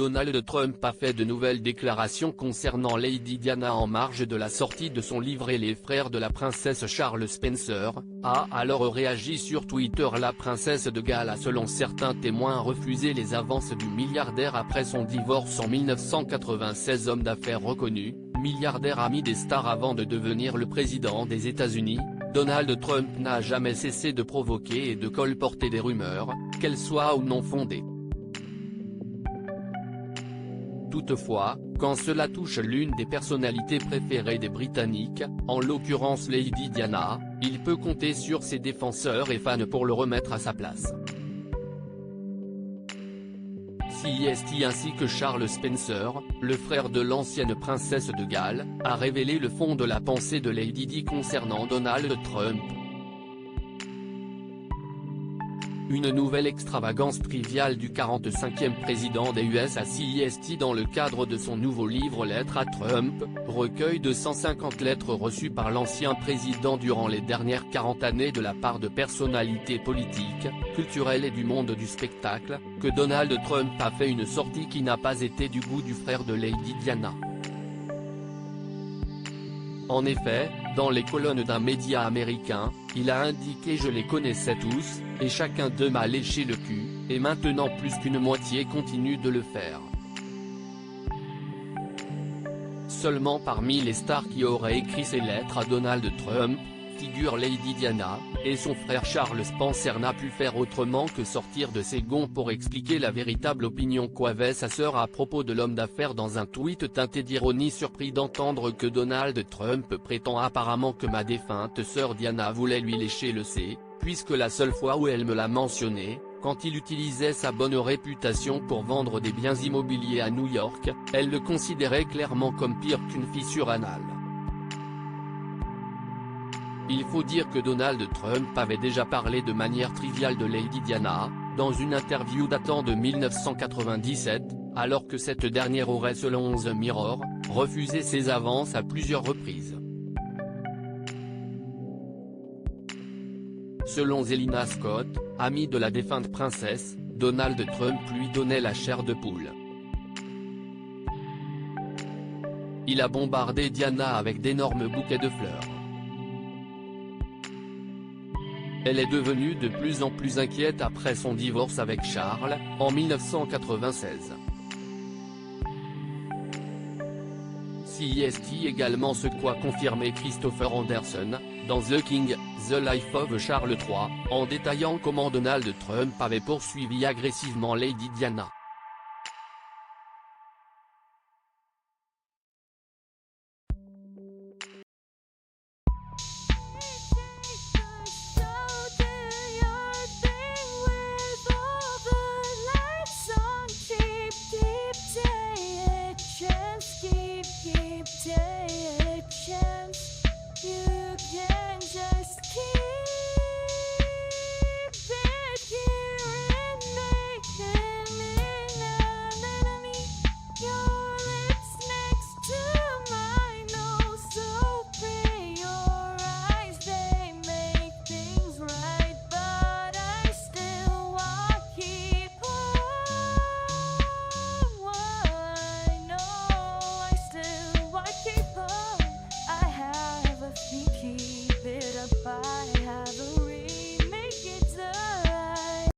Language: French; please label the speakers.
Speaker 1: Donald Trump a fait de nouvelles déclarations concernant Lady Diana en marge de la sortie de son livre et les frères de la princesse. Charles Spencer a alors réagi sur Twitter. La princesse de Galles a selon certains témoins refusé les avances du milliardaire après son divorce en 1996. Homme d'affaires reconnu, milliardaire ami des stars avant de devenir le président des États-Unis, Donald Trump n'a jamais cessé de provoquer et de colporter des rumeurs, qu'elles soient ou non fondées. Toutefois, quand cela touche l'une des personnalités préférées des Britanniques, en l'occurrence Lady Diana, il peut compter sur ses défenseurs et fans pour le remettre à sa place. CEST ainsi que Charles Spencer, le frère de l'ancienne princesse de Galles, a révélé le fond de la pensée de Lady Di concernant Donald Trump. Une nouvelle extravagance triviale du 45e président des USA. CEST dans le cadre de son nouveau livre Lettres à Trump, recueil de 150 lettres reçues par l'ancien président durant les dernières 40 années de la part de personnalités politiques, culturelles et du monde du spectacle, que Donald Trump a fait une sortie qui n'a pas été du goût du frère de Lady Diana. En effet, dans les colonnes d'un média américain, il a indiqué « Je les connaissais tous, et chacun d'eux m'a léché le cul, et maintenant plus qu'une moitié continue de le faire ». Seulement parmi les stars qui auraient écrit ces lettres à Donald Trump, figure Lady Diana, et son frère Charles Spencer n'a pu faire autrement que sortir de ses gonds pour expliquer la véritable opinion qu'avait sa sœur à propos de l'homme d'affaires dans un tweet teinté d'ironie. Surpris d'entendre que Donald Trump prétend apparemment que ma défunte sœur Diana voulait lui lécher le C, puisque la seule fois où elle me l'a mentionné, quand il utilisait sa bonne réputation pour vendre des biens immobiliers à New York, elle le considérait clairement comme pire qu'une fissure anale. Il faut dire que Donald Trump avait déjà parlé de manière triviale de Lady Diana, dans une interview datant de 1997, alors que cette dernière aurait selon The Mirror, refusé ses avances à plusieurs reprises. Selon Zelina Scott, amie de la défunte princesse, Donald Trump lui donnait la chair de poule. Il a bombardé Diana avec d'énormes bouquets de fleurs. Elle est devenue de plus en plus inquiète après son divorce avec Charles, en 1996. CEST également ce qu'a confirmé Christopher Anderson, dans The King, The Life of Charles III, en détaillant comment Donald Trump avait poursuivi agressivement Lady Diana.